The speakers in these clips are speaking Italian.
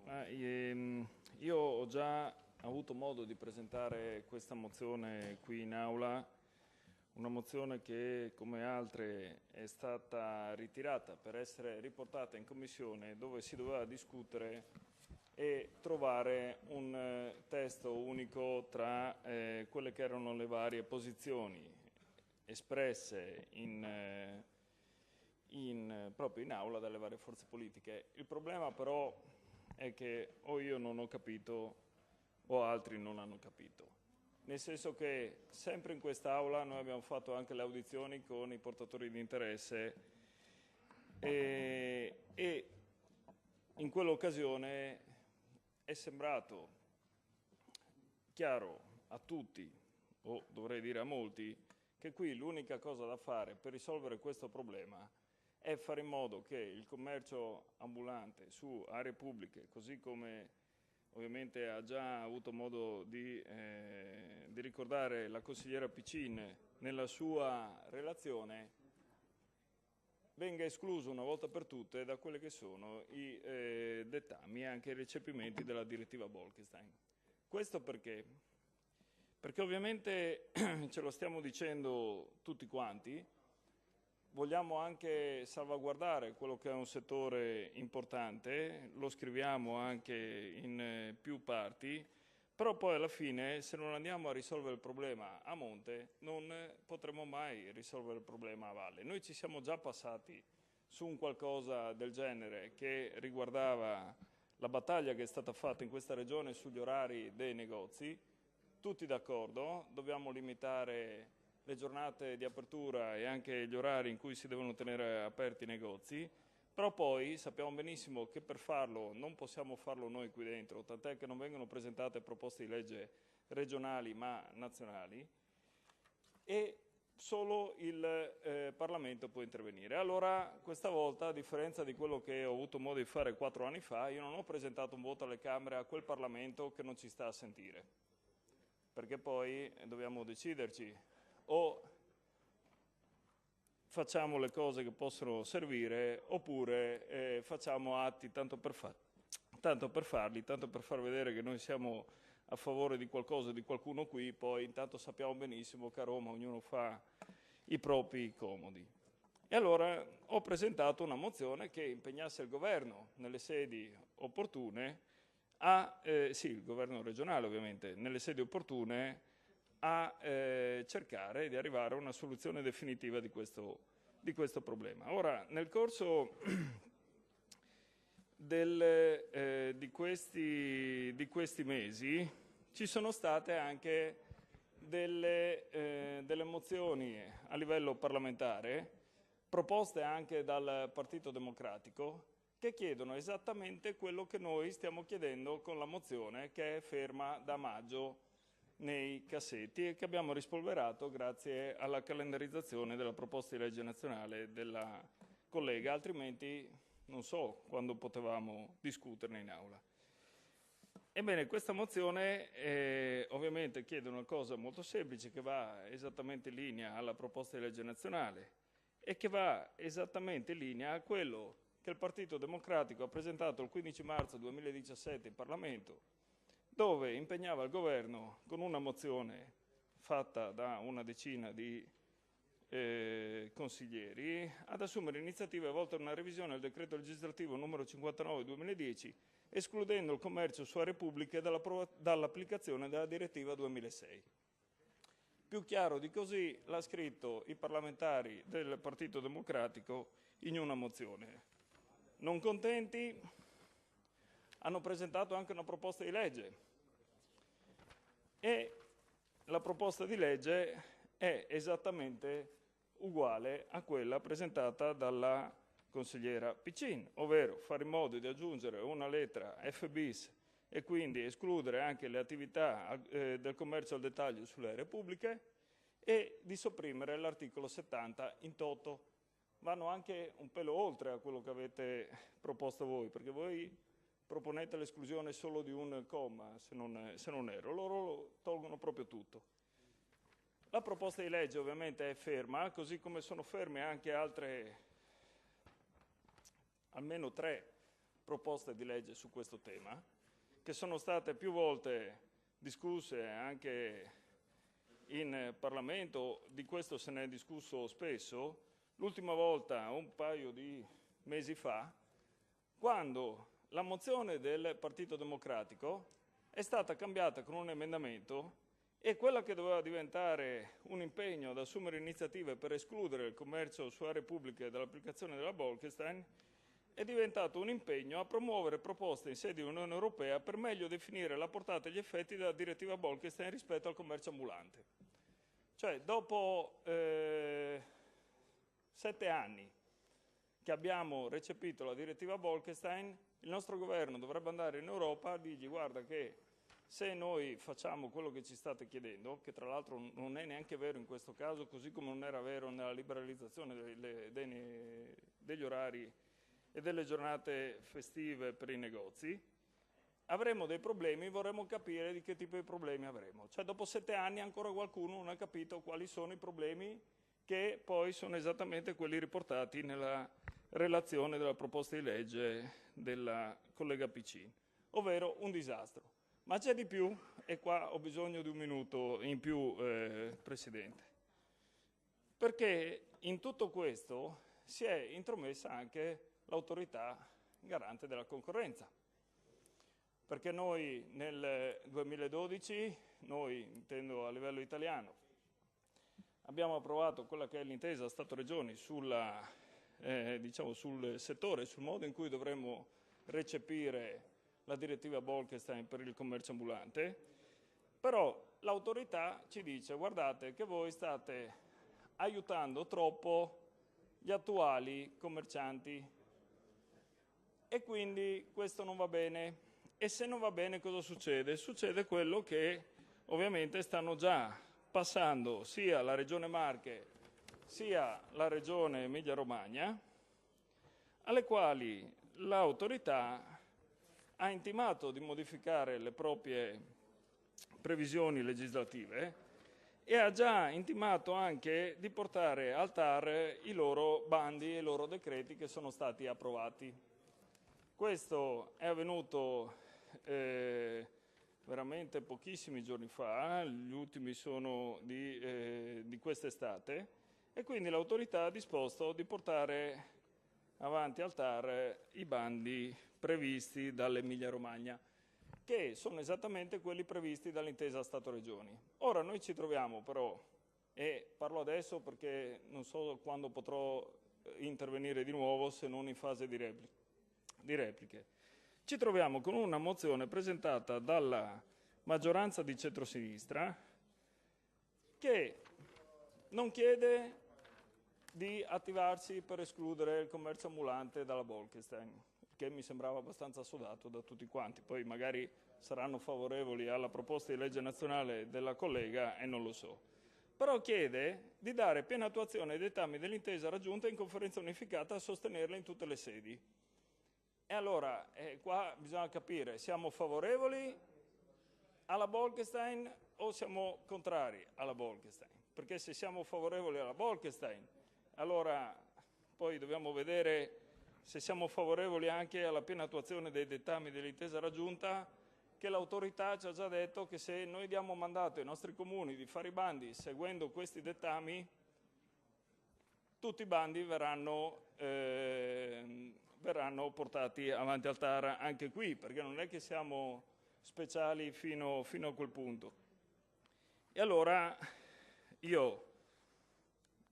Io ho già avuto modo di presentare questa mozione qui in aula, una mozione che, come altre, è stata ritirata per essere riportata in commissione, dove si doveva discutere e trovare un testo unico tra quelle che erano le varie posizioni espresse proprio in aula dalle varie forze politiche. Il problema però è che o io non ho capito o altri non hanno capito. Nel senso che sempre in quest'Aula noi abbiamo fatto anche le audizioni con i portatori di interesse e in quell'occasione è sembrato chiaro a tutti, o dovrei dire a molti, che qui l'unica cosa da fare per risolvere questo problema è fare in modo che il commercio ambulante su aree pubbliche, così come ovviamente ha già avuto modo di ricordare la consigliera Piccin nella sua relazione, venga escluso una volta per tutte da quelli che sono i dettami e anche i recepimenti della direttiva Bolkestein. Questo perché? Perché ovviamente ce lo stiamo dicendo tutti quanti, vogliamo anche salvaguardare quello che è un settore importante, lo scriviamo anche in più parti, però poi alla fine se non andiamo a risolvere il problema a monte non potremo mai risolvere il problema a valle. Noi ci siamo già passati su un qualcosa del genere che riguardava la battaglia che è stata fatta in questa regione sugli orari dei negozi, tutti d'accordo, dobbiamo limitare le giornate di apertura e anche gli orari in cui si devono tenere aperti i negozi, però poi sappiamo benissimo che per farlo non possiamo farlo noi qui dentro, tant'è che non vengono presentate proposte di legge regionali ma nazionali e solo il Parlamento può intervenire. Allora questa volta, a differenza di quello che ho avuto modo di fare 4 anni fa, io non ho presentato un voto alle Camere a quel Parlamento che non ci sta a sentire, perché poi dobbiamo deciderci: o facciamo le cose che possono servire oppure facciamo atti tanto per farli, tanto per far vedere che noi siamo a favore di qualcosa, di qualcuno qui, poi intanto sappiamo benissimo che a Roma ognuno fa i propri comodi. E allora ho presentato una mozione che impegnasse il governo nelle sedi opportune il governo regionale ovviamente, nelle sedi opportune a cercare di arrivare a una soluzione definitiva di questo problema. Ora, nel corso di questi mesi ci sono state anche delle mozioni a livello parlamentare, proposte anche dal Partito Democratico, che chiedono esattamente quello che noi stiamo chiedendo con la mozione che è ferma da maggio nei cassetti e che abbiamo rispolverato grazie alla calendarizzazione della proposta di legge nazionale della collega, altrimenti non so quando potevamo discuterne in aula. Ebbene, questa mozione ovviamente chiede una cosa molto semplice, che va esattamente in linea alla proposta di legge nazionale e che va esattamente in linea a quello che il Partito Democratico ha presentato il 15 marzo 2017 in Parlamento, dove impegnava il governo con una mozione fatta da una decina di consiglieri ad assumere iniziative volte a una revisione del decreto legislativo numero 59 2010, escludendo il commercio su aree pubbliche dall'applicazione della direttiva 2006. Più chiaro di così l'ha scritto i parlamentari del Partito Democratico in una mozione. Non contenti, hanno presentato anche una proposta di legge e la proposta di legge è esattamente uguale a quella presentata dalla consigliera Piccin, ovvero fare in modo di aggiungere una lettera F bis e quindi escludere anche le attività del commercio al dettaglio sulle aree pubbliche e di sopprimere l'articolo 70 in toto. Vanno anche un pelo oltre a quello che avete proposto voi, perché voi proponete l'esclusione solo di un comma, se non erro, loro tolgono proprio tutto. La proposta di legge ovviamente è ferma, così come sono ferme anche altre, almeno 3 proposte di legge su questo tema, che sono state più volte discusse anche in Parlamento, di questo se ne è discusso spesso, l'ultima volta un paio di mesi fa, quando la mozione del Partito Democratico è stata cambiata con un emendamento e quella che doveva diventare un impegno ad assumere iniziative per escludere il commercio su aree pubbliche dall'applicazione della Bolkestein è diventato un impegno a promuovere proposte in sede di Unione Europea per meglio definire la portata e gli effetti della direttiva Bolkestein rispetto al commercio ambulante. Cioè, dopo 7 anni che abbiamo recepito la direttiva Bolkestein, il nostro governo dovrebbe andare in Europa a dirgli: guarda che se noi facciamo quello che ci state chiedendo, che tra l'altro non è neanche vero in questo caso, così come non era vero nella liberalizzazione degli orari e delle giornate festive per i negozi, avremo dei problemi, vorremmo capire di che tipo di problemi avremo. Cioè, dopo 7 anni ancora qualcuno non ha capito quali sono i problemi, che poi sono esattamente quelli riportati nella relazione della proposta di legge della collega Piccin, ovvero un disastro. Ma c'è di più, e qua ho bisogno di un minuto in più, Presidente, perché in tutto questo si è intromessa anche l'autorità garante della concorrenza. Perché noi nel 2012, noi intendo a livello italiano, abbiamo approvato quella che è l'intesa Stato-Regioni sul settore, sul modo in cui dovremmo recepire la direttiva Bolkestein per il commercio ambulante, però l'autorità ci dice: guardate che voi state aiutando troppo gli attuali commercianti e quindi questo non va bene. E se non va bene cosa succede? Succede quello che ovviamente stanno già passando sia la Regione Marche sia la Regione Emilia-Romagna, alle quali l'autorità ha intimato di modificare le proprie previsioni legislative e ha già intimato anche di portare al TAR i loro bandi e i loro decreti che sono stati approvati. Questo è avvenuto veramente pochissimi giorni fa, gli ultimi sono di quest'estate, e quindi l'autorità ha disposto di portare avanti al TAR i bandi previsti dall'Emilia-Romagna, che sono esattamente quelli previsti dall'intesa Stato-Regioni. Ora noi ci troviamo però, e parlo adesso perché non so quando potrò intervenire di nuovo se non in fase di repliche, ci troviamo con una mozione presentata dalla maggioranza di centrosinistra che non chiede di attivarsi per escludere il commercio ambulante dalla Bolkestein, che mi sembrava abbastanza assodato da tutti quanti. Poi magari saranno favorevoli alla proposta di legge nazionale della collega e non lo so. Però chiede di dare piena attuazione ai dettami dell'intesa raggiunta in conferenza unificata a sostenerla in tutte le sedi. E allora, qua bisogna capire, siamo favorevoli alla Bolkestein o siamo contrari alla Bolkestein? Perché se siamo favorevoli alla Bolkestein, allora poi dobbiamo vedere se siamo favorevoli anche alla piena attuazione dei dettami dell'intesa raggiunta, che l'autorità ci ha già detto che se noi diamo mandato ai nostri comuni di fare i bandi seguendo questi dettami, tutti i bandi verranno portati avanti al TAR anche qui, perché non è che siamo speciali fino a quel punto. E allora io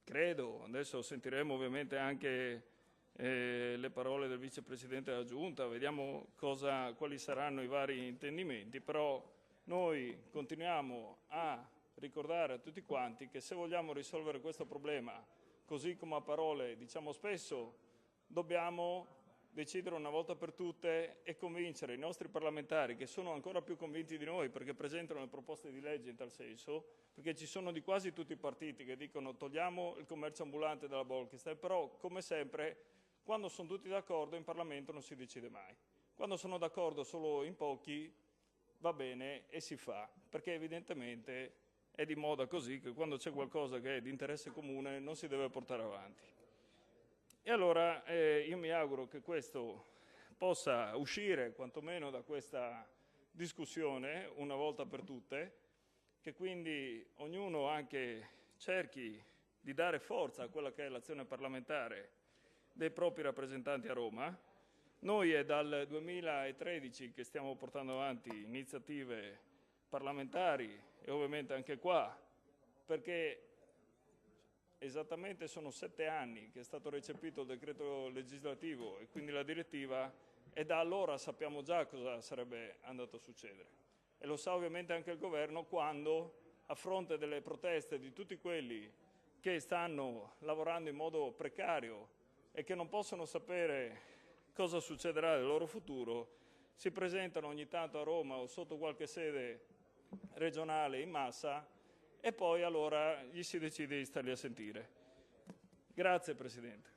credo, adesso sentiremo ovviamente anche le parole del vicepresidente della Giunta, vediamo quali saranno i vari intendimenti, però noi continuiamo a ricordare a tutti quanti che se vogliamo risolvere questo problema, così come a parole diciamo spesso, dobbiamo decidere una volta per tutte e convincere i nostri parlamentari, che sono ancora più convinti di noi perché presentano le proposte di legge in tal senso, perché ci sono di quasi tutti i partiti che dicono togliamo il commercio ambulante dalla Bolkestein, però come sempre quando sono tutti d'accordo in Parlamento non si decide mai. Quando sono d'accordo solo in pochi va bene e si fa, perché evidentemente è di moda così che quando c'è qualcosa che è di interesse comune non si deve portare avanti. E allora io mi auguro che questo possa uscire quantomeno da questa discussione una volta per tutte, che quindi ognuno anche cerchi di dare forza a quella che è l'azione parlamentare dei propri rappresentanti a Roma. Noi è dal 2013 che stiamo portando avanti iniziative parlamentari e ovviamente anche qua, perché esattamente sono 7 anni che è stato recepito il decreto legislativo e quindi la direttiva, e da allora sappiamo già cosa sarebbe andato a succedere. E lo sa ovviamente anche il governo quando, a fronte delle proteste di tutti quelli che stanno lavorando in modo precario e che non possono sapere cosa succederà nel loro futuro, si presentano ogni tanto a Roma o sotto qualche sede regionale in massa e poi allora gli si decide di starli a sentire. Grazie Presidente.